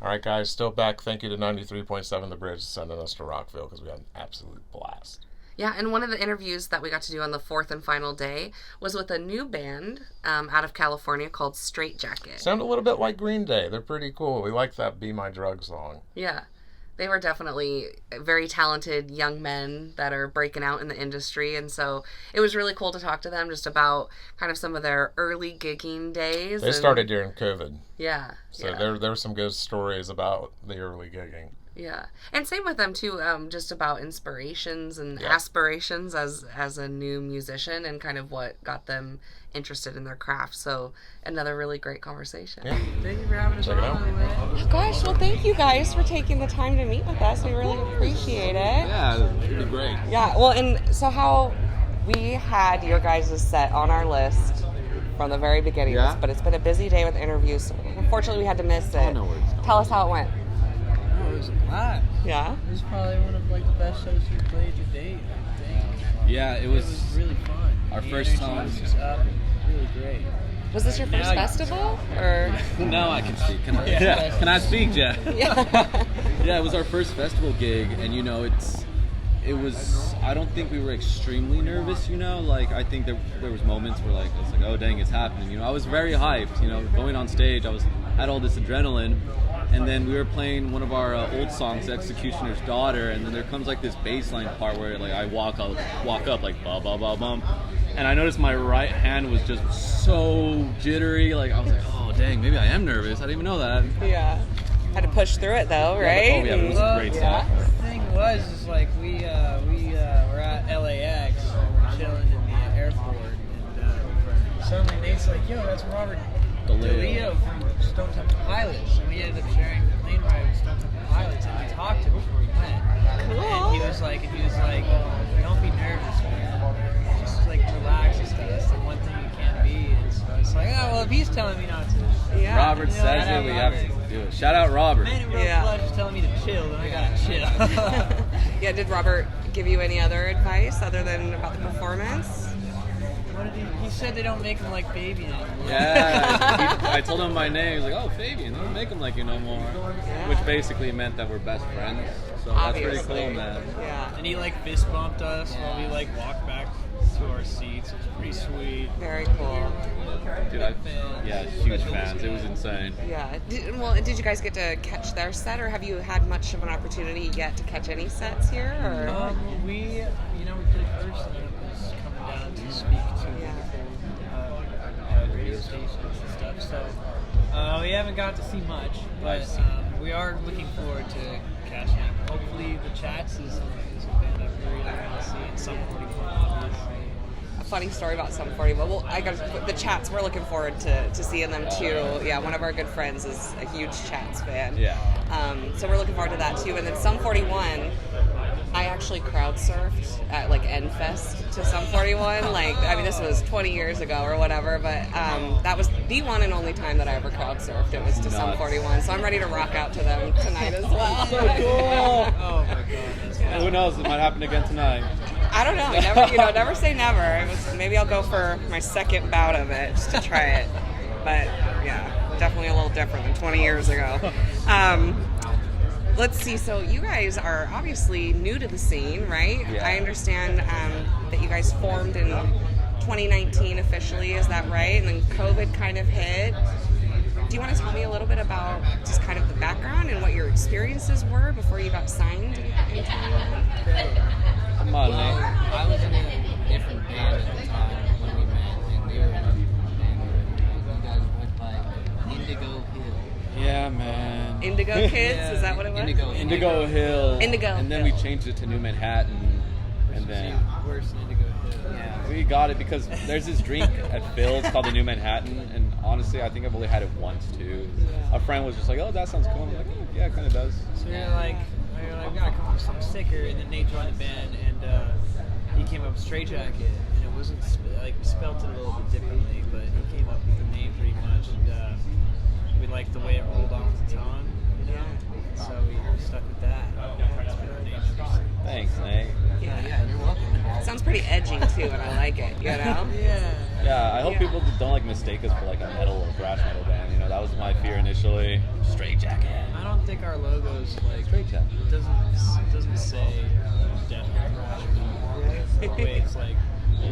All right, guys, still back. Thank you to 93.7 The Bridge sending us to Rockville because we had an absolute blast. Yeah, and one of the interviews that we got to do on the fourth and final day was with a new band out of California called Stratejacket. Sound a little bit like Green Day. They're pretty cool. We like that Be My Drug song. Yeah. They were definitely very talented young men that are breaking out in the industry. And so it was really cool to talk to them just about kind of some of their early gigging days. They started during COVID. Yeah. So there were some good stories about the early gigging. Yeah. And same with them, too, just about inspirations and aspirations as a new musician and kind of what got them interested in their craft. So another really great conversation. Yeah. Thank you for having us on. Gosh, well, thank you guys for taking the time to meet with us. We really appreciate it. Yeah, it'd be great. Yeah, well, and so how we had your guys' set on our list from the very beginning, but it's been a busy day with interviews. So unfortunately, we had to miss it. Oh, no worries. Tell us how it went. It was a blast. Yeah? It was probably one of the best shows we played to date, I think. Yeah, it was really fun. our The first energy time. was just up and really great. Was this your first festival? Or Now I can speak. Can I? Yeah. Can I speak, Jeff? yeah. Yeah, it was our first festival gig, and it was. I don't think we were extremely nervous. Like I think there was moments where it's like, oh dang, it's happening. I was very hyped. Going on stage, had all this adrenaline, and then we were playing one of our old songs, Executioner's Daughter, and then there comes this bass line part where I walk up like ba ba ba bum, and I noticed my right hand was just so jittery. I was like, oh dang, maybe I am nervous. I didn't even know that. Yeah. Had to push through it though, right? It was a great set. The thing was, we were at LAX, and we're chilling in the airport, and suddenly Nate's like, yo, that's Robert DeLeo from Stone Temple Pilots. And we ended up sharing the plane ride with Stone Temple Pilots, and we talked to him before we went. Cool. And he was like, don't be nervous, man. Just relax and stuff. That's the one thing you can't be. And so it's like, oh, well, if he's telling me not to. Yeah. Robert says it, we have to do it. Shout out Robert. Man, it really just telling me to chill, then I gotta chill. Yeah, did Robert give you any other advice other than about the performance? What did he said they don't make him like Fabian anymore. Yeah, I told him my name. He was like, oh, Fabian, they don't make him like you no more. Yeah. Which basically meant that we're best friends. So Obviously. that's pretty cool, man. Yeah. And he fist bumped us while we walked back to our seats. It was pretty sweet. Very cool. Dude, huge fans. It was insane. Yeah. Did you guys get to catch their set, or have you had much of an opportunity yet to catch any sets here? Or? We played first, and it was coming down to speak to radio stations and stuff. So we haven't got to see much, but we are looking forward to catching up. Hopefully, the Chats is a band I really want to see, and Sum 41, obviously. A funny story about Sum 41. Well, I got the Chats. We're looking forward to seeing them too. Yeah, one of our good friends is a huge Chats fan. Yeah. So we're looking forward to that too. And then Sum 41, I actually crowd surfed at Endfest to Sum 41. This was 20 years ago or whatever, but that was the one and only time that I ever crowd surfed. It was to Sum 41. So I'm ready to rock out to them tonight as well. So cool. Oh my god. Who knows? It might happen again tonight. I don't know. Never say never. Maybe I'll go for my second bout of it just to try it. But yeah, definitely a little different than 20 years ago. Let's see. So you guys are obviously new to the scene, right? Yeah. I understand that you guys formed in 2019 officially. Is that right? And then COVID kind of hit. Do you want to tell me a little bit about just kind of the background and what your experiences were before you got signed in 2021? Come on, Nate. I was in a different band at the time when we met, and you guys went by Indigo Hill. Yeah, man. Indigo Kids? Is that what it was? Indigo Hill. Indigo. And then we changed it to New Manhattan, and then Worse than Indigo Hill. yeah, we got it because there's this drink at Phil's called the New Manhattan, and honestly, I think I've only had it once too. A friend was just like, "Oh, that sounds cool." I'm like, oh, "Yeah, it kind of does." So we we gotta come up with something sicker, and then Nate joined the band, and he came up with Stratejacket, and it wasn't we spelt it a little bit differently, but he came up with the name pretty much, and we liked the way it rolled off the tongue, so we stuck with that. That's been our name ever since. Thanks, Nate. Yeah, you're welcome. It sounds pretty edgy too, and I like it. Yeah, I hope people don't mistake us for a metal or thrash metal band. That was my fear initially. Stratejacket. I don't our logos like Stratejacket. it doesn't say Death Thrash anymore. The way it's like.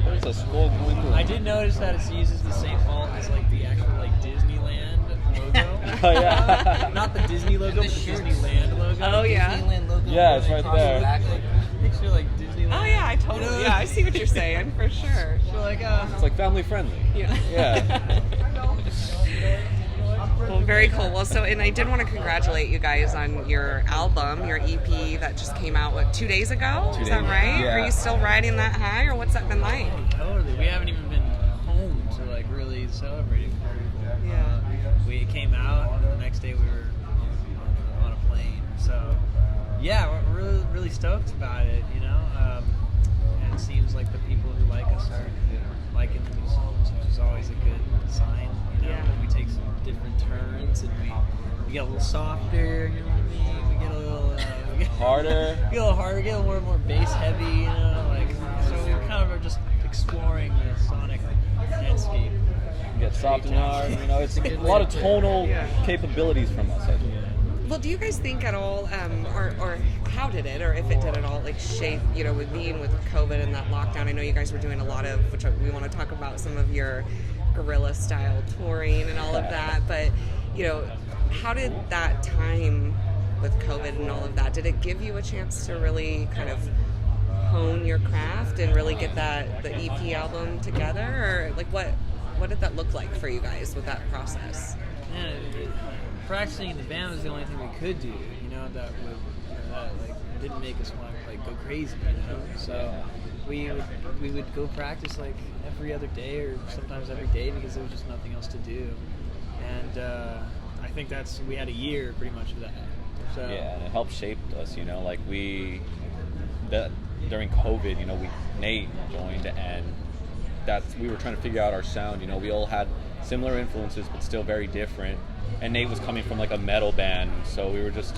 There's a skull going through. I did notice that it uses the same font as like the actual like Disneyland logo. Oh yeah. Not the Disney logo, but the Disneyland logo. Oh yeah. Disneyland logo. Yeah, it's right across there. the back, like, Picture like Disneyland. Oh yeah, I totally. You know? Yeah, I see what you're saying for sure. So like It's like family friendly. Yeah. Yeah. Well, very cool. Well, so, and I did want to congratulate you guys on your album, your EP that just came out, 2 days ago? 2 Is that days, right? yeah. Are you still riding that high, or what's that been like? Totally. We haven't even been home to like really celebrate it. Yeah. We came out, and the next day we were on a plane. So, yeah, we're really, really stoked about it, you know? And it seems like the people who like us are liking the new songs, which is always a good sign, you know? Yeah. We take some different turns, and we get a little softer, you know what I mean? We get a little... Harder. Get a little harder, get a little more bass heavy, you know? Like, so we kind of are just exploring the sonic landscape. Get soft and hard. You know, it's a lot of tonal capabilities from us, I think. Well, do you guys think at all, or how did it, or if it did at all, like shape, you know, with being with COVID and that lockdown? I know you guys were doing a lot of, which we want to talk about, some of your guerrilla style touring and all of that, but, you know, how did that time with COVID and all of that, did it give you a chance to really kind of hone your craft and really get the EP album together, or like what did that look like for you guys with that process? Yeah, practicing in the band was the only thing we could do, you know, that like didn't make us want to like go crazy, you know. So we would go practice like every other day or sometimes every day because there was just nothing else to do. And I think we had a year pretty much of that. So Yeah, and it helped shape us, you know, like during COVID, you know, Nate joined, and we were trying to figure out our sound, you know. We all had similar influences but still very different, and Nate was coming from like a metal band, so we were just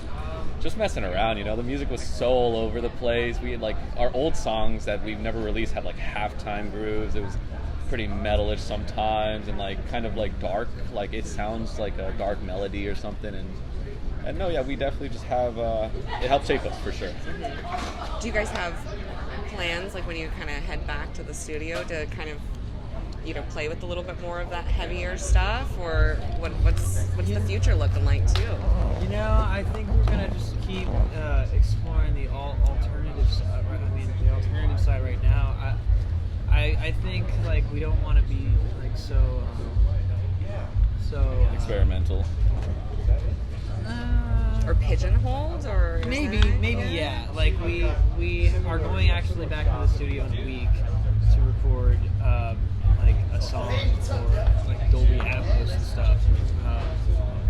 messing around, you know. The music was so all over the place. We had like our old songs that we've never released had like halftime grooves. It was pretty metalish sometimes, and like kind of like dark, like it sounds like a dark melody or something, and no, yeah, we definitely just have it helped shape us for sure. Do you guys have plans, like when you kind of head back to the studio, to kind of, you know, play with a little bit more of that heavier stuff, or what's the future looking like too? You know, I think we're gonna just keep exploring the alternative side. Right? I mean, the alternative side right now. I think like we don't want to be like so Experimental. Or pigeonholed, or is Maybe that- yeah. Like we are going actually back to the studio in a week to record like a song for like Dolby Atmos and stuff.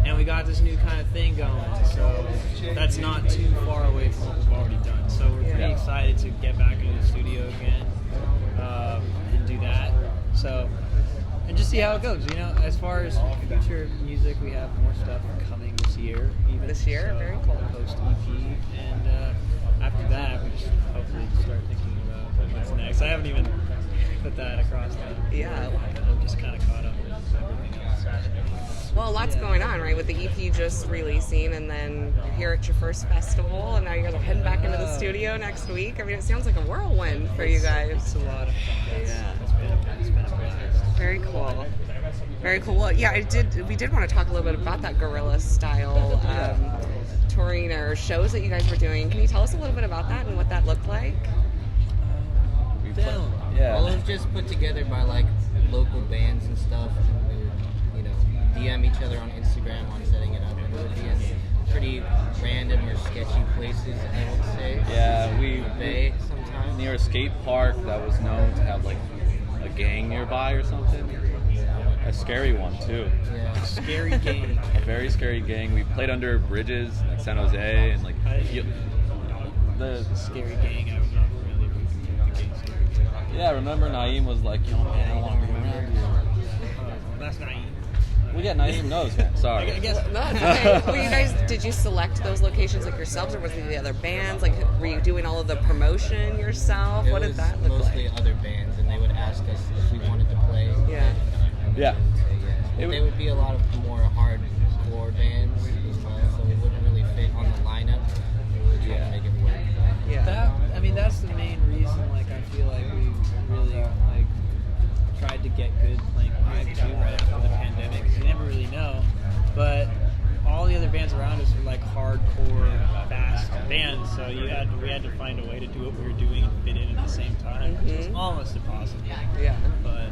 And we got this new kind of thing going, so that's not too far away from what we've already done. So we're pretty excited to get back into the studio again and do that. So, and just see how it goes. You know, as far as future music, we have more stuff coming this year. Even This year? so, Very cool. Post EP, and after that, we just hopefully start thinking about what's next. I haven't even put that across the. Yeah. I'm just kind of caught up with everything else. Well, lots going on, right? With the EP just releasing, and then you're here at your first festival, and now you're heading back into the studio next week. I mean, it sounds like a whirlwind for you guys. It's a lot of fun. Yeah. It's been a blast. Very cool. Very cool. Well, yeah, we did want to talk a little bit about that guerrilla style touring or shows that you guys were doing. Can you tell us a little bit about that and what that looked like? Yeah. Well, it was just put together by like local bands and stuff. And we would, you know, DM each other on Instagram on setting it up, and it would be in pretty random or sketchy places, I would say. Yeah, we Bay sometimes. near a skate park that was known to have like a gang nearby or something. A scary one too. Yeah. Scary game. A very scary gang. We played under bridges like San Jose and like the Scary gang. I was not familiar with the gang Scary gang. yeah. Remember Naeem was like, yo man, I want to be around you. That's not. Well, yeah, Naeem knows, man. Sorry. I guess. No, it's okay. Well, you guys, did you select those locations like yourselves, or was it the other bands? Like, were you doing all of the promotion yourself? What did that look mostly like? other bands, and they would ask us if we wanted to play. Yeah. Yeah. They would be a lot of more hardcore bands as well, so we wouldn't really fit on bands around us were like hardcore, fast bands, so we had to find a way to do what we were doing and fit in at the same time, which was almost impossible. Yeah. But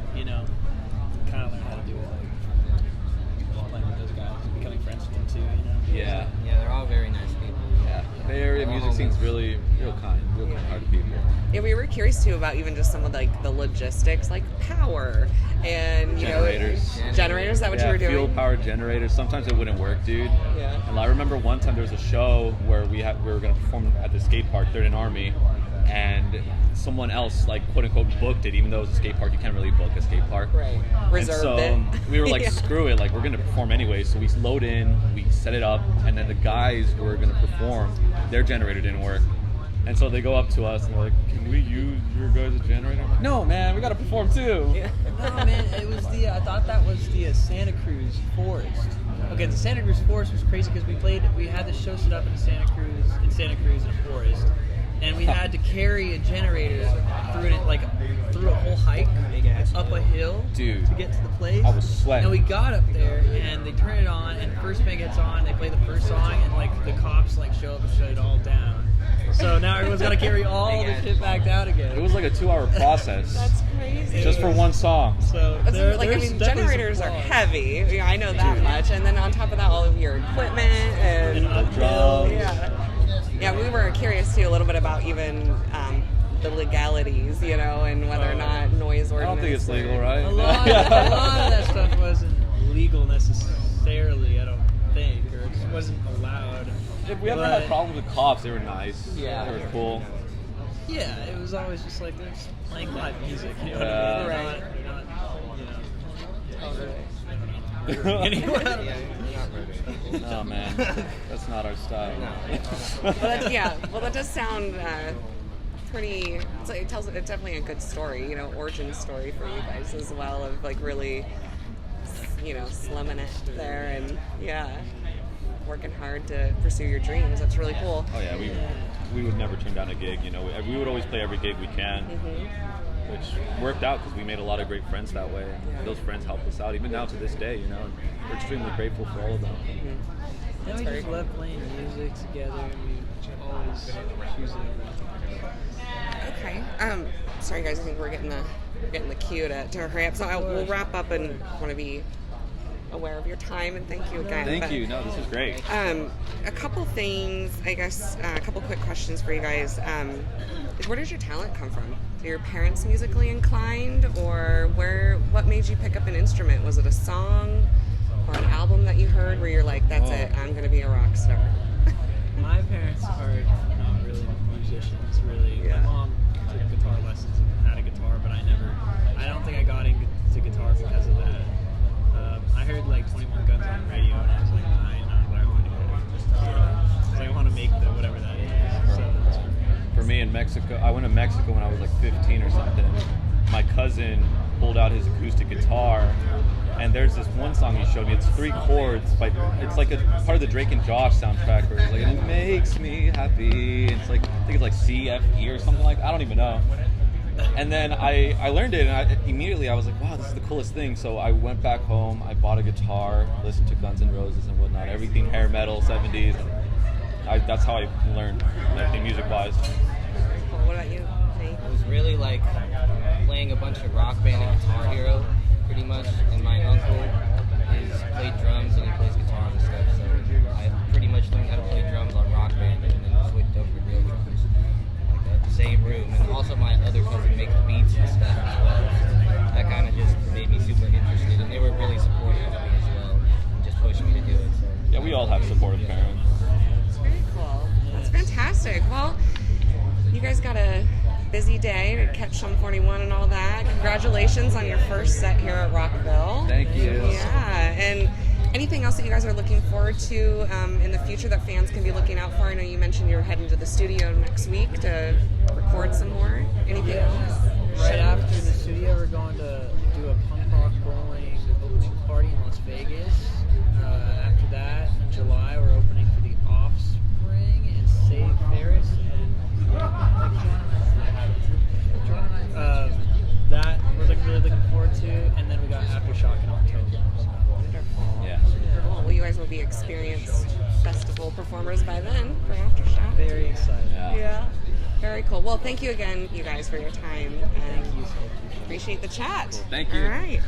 kind of learned how to do it. Like playing with those guys, and becoming friends with them too. Yeah. Yeah, they're all very nice people. Yeah. Bay Area music scene's really real kind-hearted people. Yeah, we were curious too about even just some of like the logistics, like power and Generators. Generators. Is that what you were doing? Fuel-powered generators. Sometimes it wouldn't work, dude. Yeah. And I remember one time there was a show where we were going to perform at the skate park, Third and Army, and someone else, like, quote-unquote, booked it, even though it was a skate park. You can't really book a skate park. Right. Reserved and so it. we were like, screw it, like, we're going to perform anyway. So we load in, we set it up, and then the guys who were going to perform, their generator didn't work. And so they go up to us and they're like, can we use your guys' generator? I'm like, no, man, we got to perform too. Yeah. No, man, it was I thought that was the Santa Cruz Forest. Okay, the Santa Cruz Forest was crazy because we had the show set up in Santa Cruz in a forest, and we had to carry a generator through a whole hike up a hill, dude, to get to the place. I was sweating. And we got up there, and they turn it on, and the first band gets on, they play the first song, and like the cops like show up and shut it all down. So now everyone's got to carry all the shit back down again. It was like a 2-hour process. That's crazy. Just for one song. So generators are heavy. Yeah, I know that much. And then on top of that, all of your equipment and drums. Yeah, we were curious too a little bit about even the legalities, and whether or not noise ordinance. I don't think it's legal, right? A lot of that stuff wasn't legal necessarily, I don't think, or it just wasn't allowed. If we ever had problems with cops, they were nice. Yeah. They were cool. Yeah, it was always just like they're just playing live music. You know what I mean? Not anyway. No, man. That's not our style. Well, that does sound pretty. It's definitely a good story, origin story for you guys as well, of like really, slumming it there and working hard to pursue your dreams. That's really cool. Oh yeah, we would never turn down a gig. We would always play every gig we can, which worked out because we made a lot of great friends that way. And those friends helped us out even now to this day. We're extremely grateful for all of them. Yeah, we just love playing music together, and we always choose it. Okay. Sorry guys, I think we're getting the cue to hurry up. So we'll wrap up and want to be aware of your time, and thank you again. Thank you. No, this is great. A couple things, I guess, a couple quick questions for you guys. Where does your talent come from? Are your parents musically inclined, or what made you pick up an instrument? Was it a song or an album that you heard where you're like, that's it, I'm going to be a rock star? My parents are not really musicians, really. My mom took guitar lessons and had a guitar, but I don't think I got into guitar because of that. I heard like 21 Guns on the radio, and I was like, I know what I want to do. So I want to make whatever that is. So for me in Mexico, I went to Mexico when I was like 15 or something. My cousin pulled out his acoustic guitar, and there's this one song he showed me. It's 3 chords, but it's like a part of the Drake and Josh soundtrack where it's like, it makes me happy. It's like, I think it's like C, F, E or something like that. I don't even know. And then I learned it, and immediately I was like, wow, this is the coolest thing. So I went back home, I bought a guitar, listened to Guns N' Roses and whatnot, everything hair metal, 70s. That's how I learned everything music-wise. What about you, Nate? It was really like playing a bunch of Rock Band and Guitar Hero, pretty much. And my uncle played drums and he plays guitar and stuff. So I pretty much learned how to play drums on Rock Band and then switched over to real drums. Same room, and also my other cousin makes beats and stuff as well. So that kind of just made me super interested, and they were really supportive of me as well, and just pushed me to do it. So yeah, we all have supportive parents. That's very cool. That's fantastic. Well, you guys got a busy day to catch Sum 41 and all that. Congratulations on your first set here at Rockville. Thank you. Yeah, and anything else that you guys are looking forward to in the future that fans can be looking out for? I know you mentioned you're heading to the studio next week to record some more. Anything else? Right after the studio, we're going to do a punk rock bowling opening party in Las Vegas. After that, in July, we're opening for the Offspring and Save Ferris. That we're really looking forward to. And then we got Aftershock in October. Wonderful. Yeah. Cool. Well, you guys will be experienced festival performers by then for Aftershock. Very excited. Yeah. Very cool. Well, thank you again, you guys, for your time, and appreciate the chat. Thank you. All right.